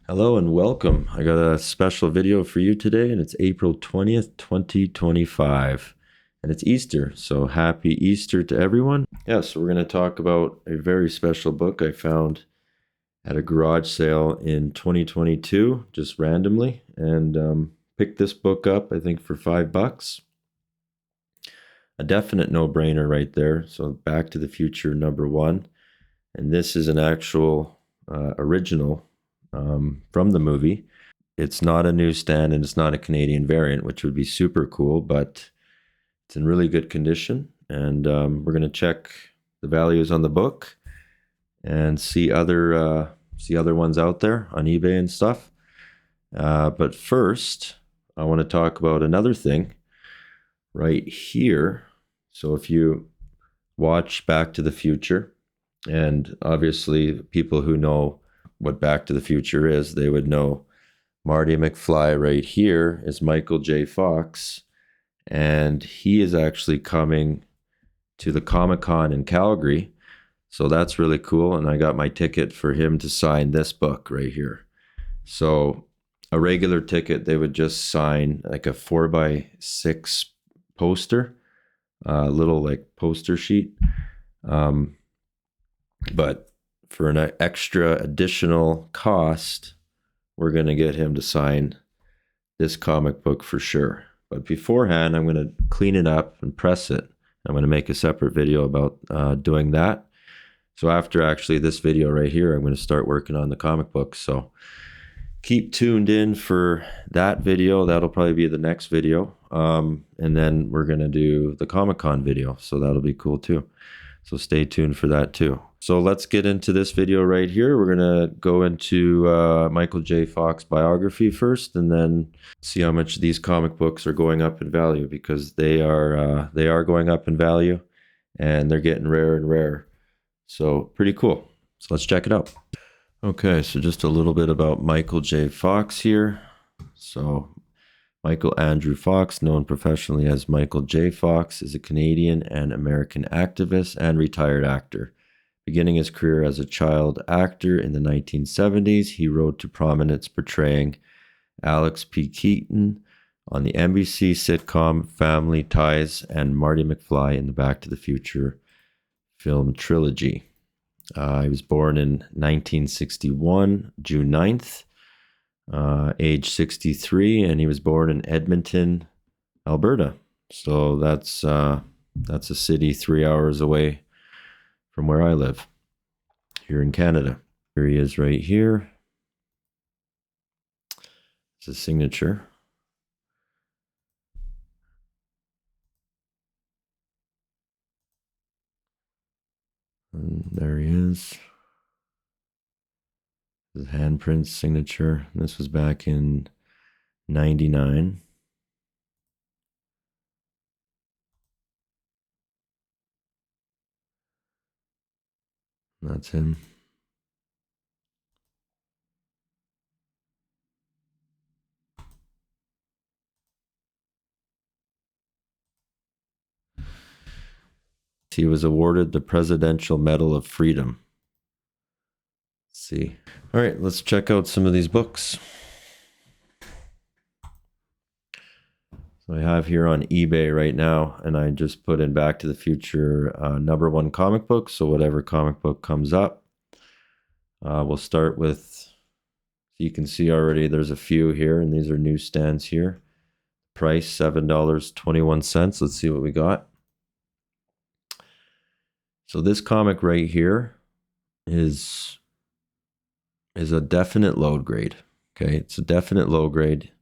Hello and welcome. I got a special video for you today, and it's April 20th, 2025. And it's Easter, so happy Easter to everyone. Yeah, so we're going to talk about a very special book I found at a garage sale in 2022, just randomly, and picked this book up, I think, for $5. A definite no-brainer right there. So Back to the Future #1. And this is an actual original from the movie. It's not a newsstand and it's not a Canadian variant, which would be super cool, but it's in really good condition. And we're going to check the values on the book and see other ones out there on eBay and stuff. But first, I want to talk about another thing right here. So if you watch Back to the Future, and obviously people who know what Back to the Future is, they would know Marty McFly right here is Michael J. Fox, and he is actually coming to the Comic-Con in Calgary. So that's really cool, and I got my ticket for him to sign this book right here. So a regular ticket, they would just sign like a 4x6 poster, a little like poster sheet. But for an extra additional cost, we're going to get him to sign this comic book for sure. But beforehand, I'm going to clean it up and press it. I'm going to make a separate video about doing that. So after actually this video right here, I'm going to start working on the comic book. So keep tuned in for that video. That'll probably be the next video. And then we're going to do the Comic-Con video. So that'll be cool too. So stay tuned for that too. So let's get into this video right here. We're going to go into Michael J. Fox biography first, and then see how much these comic books are going up in value, because they are going up in value, and they're getting rarer and rarer. So pretty cool. So let's check it out. Okay, so just a little bit about Michael J. Fox here. So Michael Andrew Fox, known professionally as Michael J. Fox, is a Canadian and American activist and retired actor. Beginning his career as a child actor in the 1970s, he rose to prominence portraying Alex P. Keaton on the NBC sitcom Family Ties and Marty McFly in the Back to the Future film trilogy. He was born in 1961, June 9th. Age 63, and he was born in Edmonton, Alberta. So that's a city 3 hours away from where I live here in Canada. Here he is right here. It's a signature. And there he is. His handprint signature. This was back in 99. That's him. He was awarded the Presidential Medal of Freedom. Let's see. All right, let's check out some of these books. So I have here on eBay right now, and I just put in Back to the Future #1 comic book. So whatever comic book comes up, we'll start with, you can see already there's a few here, and these are newsstands here. Price $7.21. Let's see what we got. So this comic right here is a definite low grade. Okay, it's a definite low grade.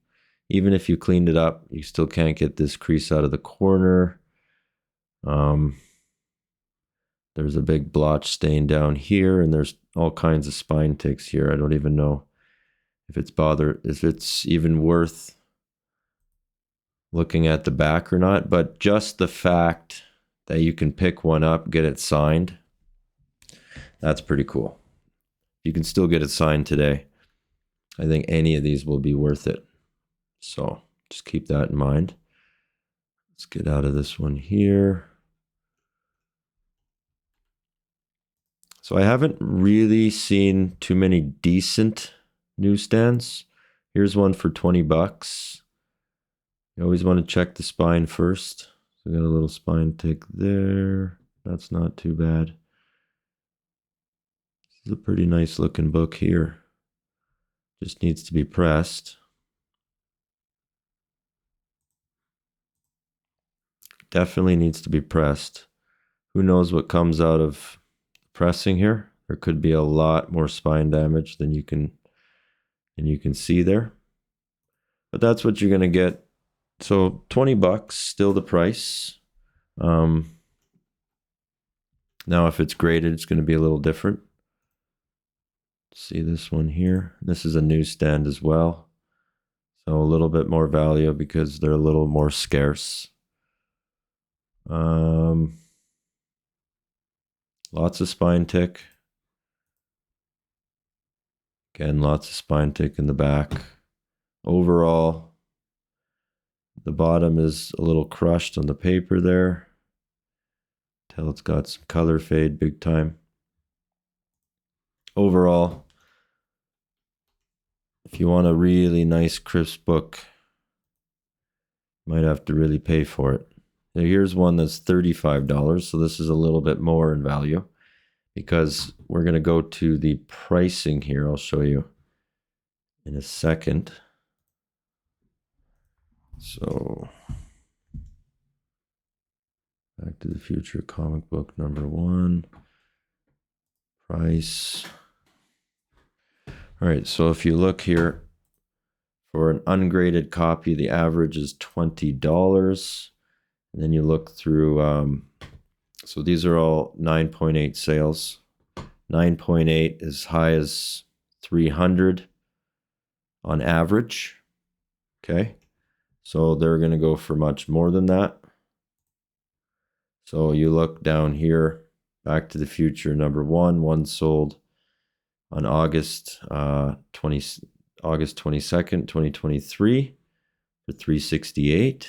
Even if you cleaned it up, you still can't get this crease out of the corner. There's a big blotch stain down here, and there's all kinds of spine ticks here. I don't even know if it's even worth looking at the back or not, but just the fact that you can pick one up, get it signed, that's pretty cool. You can still get it signed today. I think any of these will be worth it. So just keep that in mind. Let's get out of this one here. So I haven't really seen too many decent newsstands. Here's one for 20 bucks. You always want to check the spine first. So we got a little spine tick there. That's not too bad. This is a pretty nice looking book here. Just needs to be pressed. Definitely needs to be pressed. Who knows what comes out of pressing here? There could be a lot more spine damage than you can see there. But that's what you're going to get. So 20 bucks, still the price. Now if it's graded, it's going to be a little different. See this one here? This is a newsstand as well. So a little bit more value because they're a little more scarce. Lots of spine tick. Again, lots of spine tick in the back. Overall, the bottom is a little crushed on the paper there. Tell it's got some color fade big time. Overall, if you want a really nice crisp book, you might have to really pay for it. Now here's one that's $35, so this is a little bit more in value because we're going to go to the pricing here. I'll show you in a second. So, Back to the Future comic book number 1. Price. All right, so if you look here, for an ungraded copy, the average is $20. And then you look through, so these are all 9.8 sales. 9.8 as high as 300 on average. Okay, so they're going to go for much more than that. So you look down here, Back to the Future number 1, one sold on August 22nd, 2023 for $368.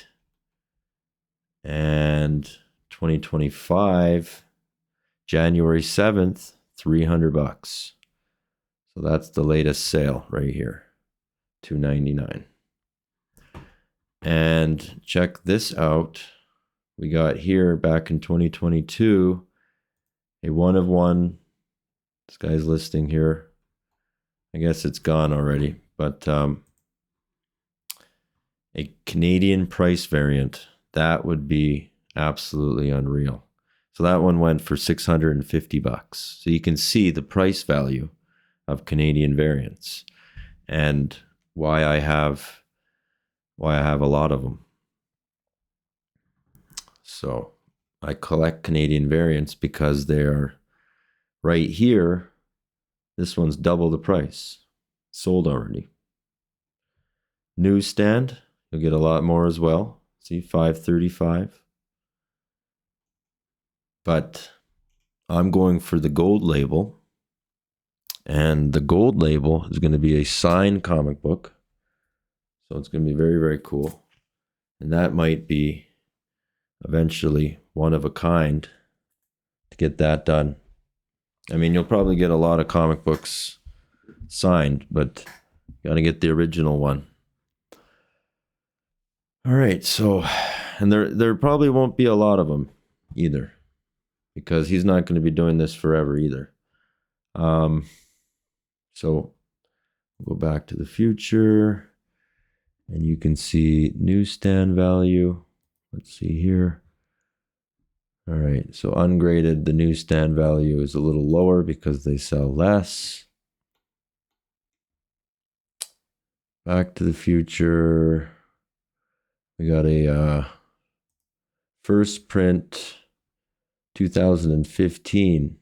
And 2025, January 7th, $300. So that's the latest sale right here, $299. And check this out. We got here back in 2022, a 1 of 1. This guy's listing here. I guess it's gone already, but a Canadian price variant. That would be absolutely unreal. So that one went for $650. So you can see the price value of Canadian variants and why I have a lot of them. So I collect Canadian variants because they're right here. This one's double the price. Sold already. Newsstand, you'll get a lot more as well. See, $535. But I'm going for the gold label. And the gold label is going to be a signed comic book. So it's going to be very, very cool. And that might be eventually one of a kind to get that done. I mean, you'll probably get a lot of comic books signed, but you got to get the original one. All right, so, and there probably won't be a lot of them either, because he's not going to be doing this forever either. So go Back to the Future, and you can see newsstand value. Let's see here. All right, so ungraded, the newsstand value is a little lower because they sell less. Back to the Future. We got a first print 2015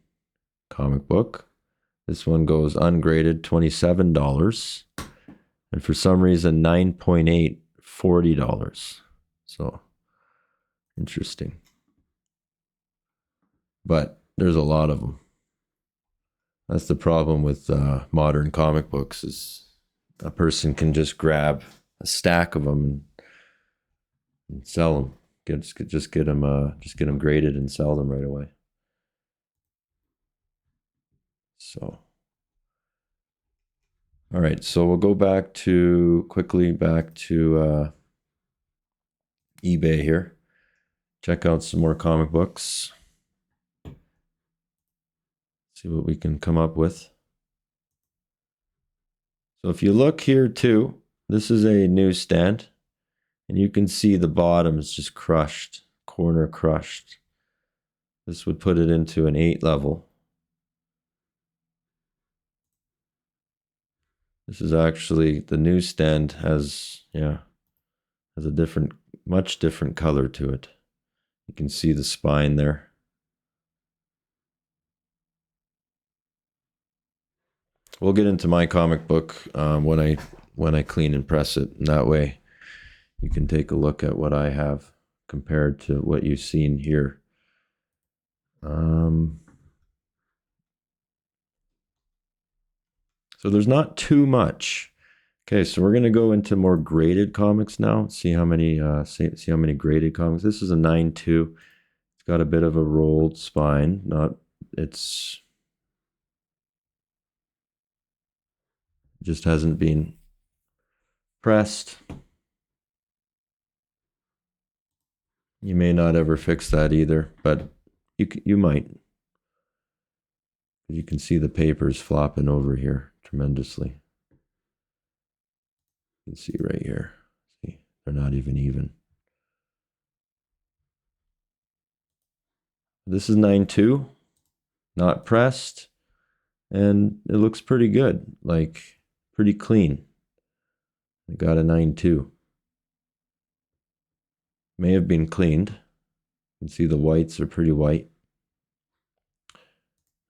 comic book. This one goes ungraded, $27. And for some reason, 9.8, $40. So, interesting. But there's a lot of them. That's the problem with modern comic books, is a person can just grab a stack of them and sell them. Just get them graded and sell them right away. So, All right, so we'll go quickly back to eBay here. Check out some more comic books. See what we can come up with. So if you look here too, this is a newsstand, and you can see the bottom is just crushed, corner crushed. This would put it into an 8 level. This is actually, the newsstand has a much different color to it. You can see the spine there. We'll get into my comic book when I clean and press it. And that way you can take a look at what I have compared to what you've seen here. So there's not too much. Okay, so we're gonna go into more graded comics now. See how many graded comics. This is a 9.2. It's got a bit of a rolled spine. It's just hasn't been pressed. You may not ever fix that either, but you might. You can see the papers flopping over here tremendously. You can see right here. See, they're not even. This is 9.2, not pressed, and it looks pretty good, like pretty clean. I got a 9.2. May have been cleaned. You can see the whites are pretty white.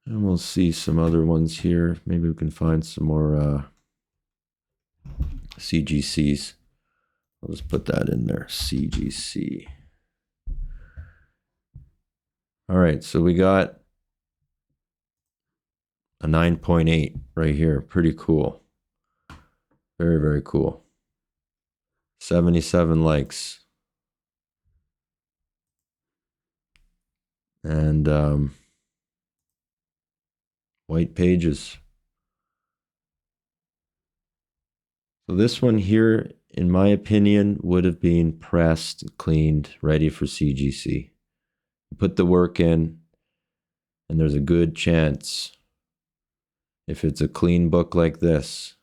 And we'll see some other ones here. Maybe we can find some more CGCs. I'll just put that in there, CGC. All right, so we got a 9.8 right here. Pretty cool. Very, very cool. 77 likes. And white pages. So this one here, in my opinion, would have been pressed, cleaned, ready for CGC. Put the work in, and there's a good chance, if it's a clean book like this,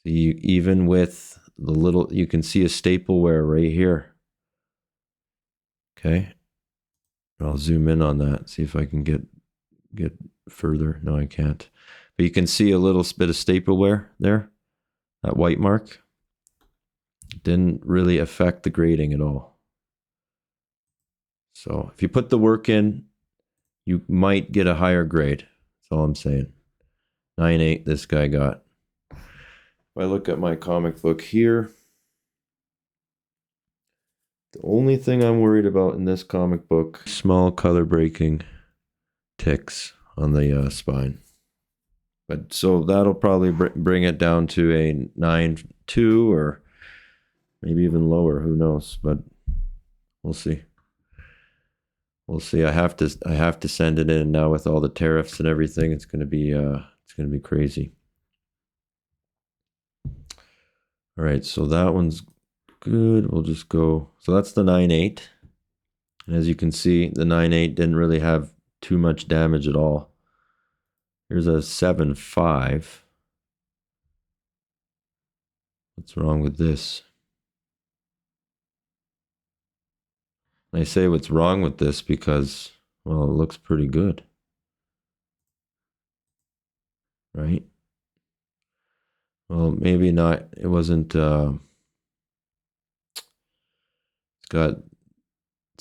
see, even with the little, you can see a staple wear right here. Okay, I'll zoom in on that, see if I can get further. No, I can't. But you can see a little bit of staple wear there, that white mark. Didn't really affect the grading at all. So if you put the work in, you might get a higher grade. That's all I'm saying. 9.8 this guy got. If I look at my comic book here, the only thing I'm worried about in this comic book, small color breaking ticks on the spine. But so that'll probably bring it down to a 9.2 or maybe even lower. Who knows? But we'll see. We'll see. I have to send it in now with all the tariffs and everything. It's gonna be crazy. All right, so that one's good. We'll just go. So that's the 9.8. And as you can see, the 9.8 didn't really have too much damage at all. Here's a 7.5. What's wrong with this? And I say what's wrong with this because, well, it looks pretty good. Right? Well, maybe not. It wasn't. It's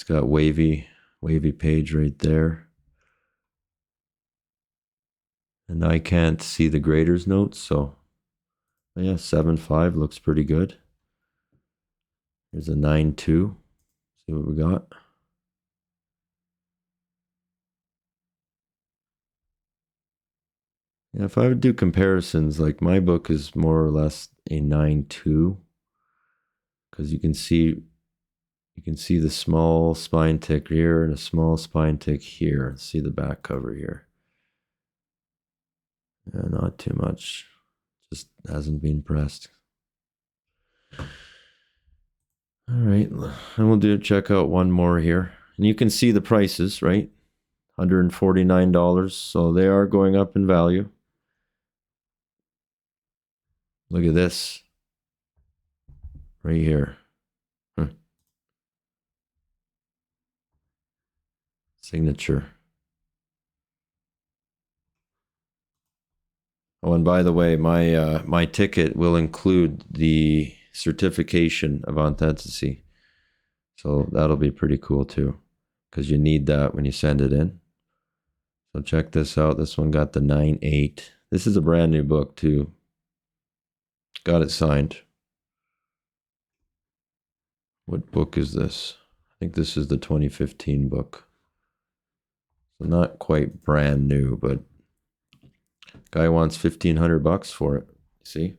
got wavy page right there. And I can't see the grader's notes, so yeah, 7.5 looks pretty good. Here's a 9.2. See what we got. Yeah, if I would do comparisons, like my book is more or less a 9.2 because you can see the small spine tick here and a small spine tick here. See the back cover here. Yeah, not too much. Just hasn't been pressed. All right, and we'll check out one more here. And you can see the prices, right? $149. So they are going up in value. Look at this right here. Signature. Oh, and by the way, my ticket will include the certification of authenticity. So that'll be pretty cool too, because you need that when you send it in. So check this out. This one got the 9.8. This is a brand new book too. Got it signed. What book is this? I think this is the 2015 book. So not quite brand new, but guy wants $1,500 for it. See?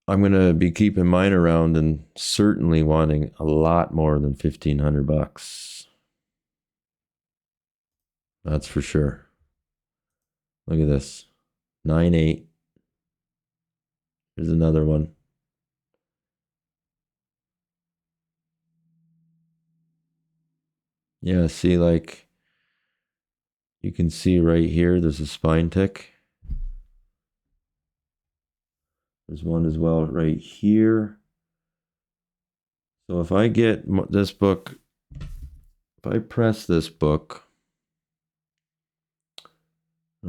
I'm going to be keeping mine around and certainly wanting a lot more than $1,500. That's for sure. Look at this. 9.8. Here's another one. Yeah, see, like you can see right here, there's a spine tick. There's one as well right here. So if I get this book, if I press this book,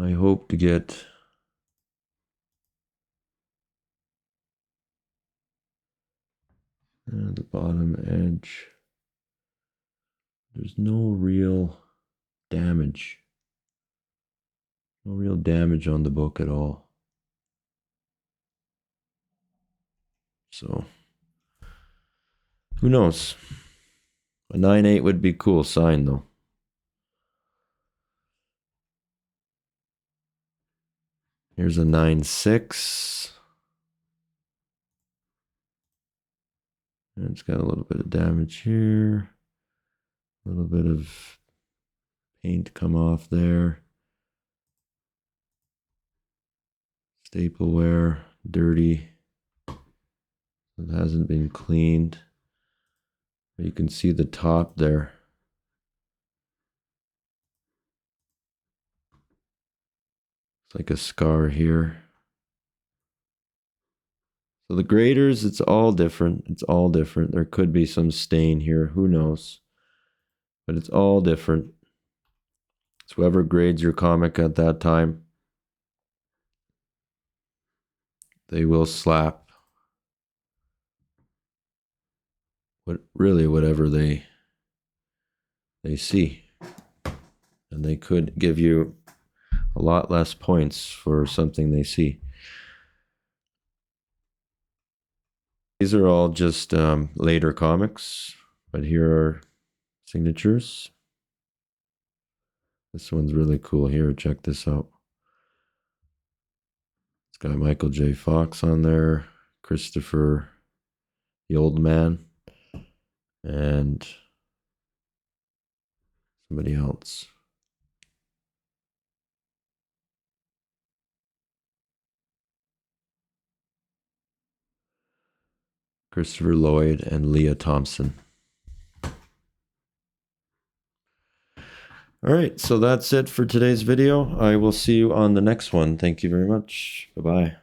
I hope to get the bottom edge. There's no real damage. No real damage on the book at all. So, who knows? A 9.8 would be cool sign though. Here's a 9.6. And it's got a little bit of damage here. A little bit of paint come off there. Staple wear, dirty. It hasn't been cleaned. You can see the top there. It's like a scar here. So the graders, it's all different. It's all different. There could be some stain here. Who knows? But it's all different. It's whoever grades your comic at that time. They will slap whatever they see. And they could give you a lot less points for something they see. These are all just later comics, but here are signatures. This one's really cool here. Check this out. It's got Michael J. Fox on there, Christopher the Old Man, and somebody else. Christopher Lloyd and Leah Thompson. All right, so that's it for today's video. I will see you on the next one. Thank you very much. Bye-bye.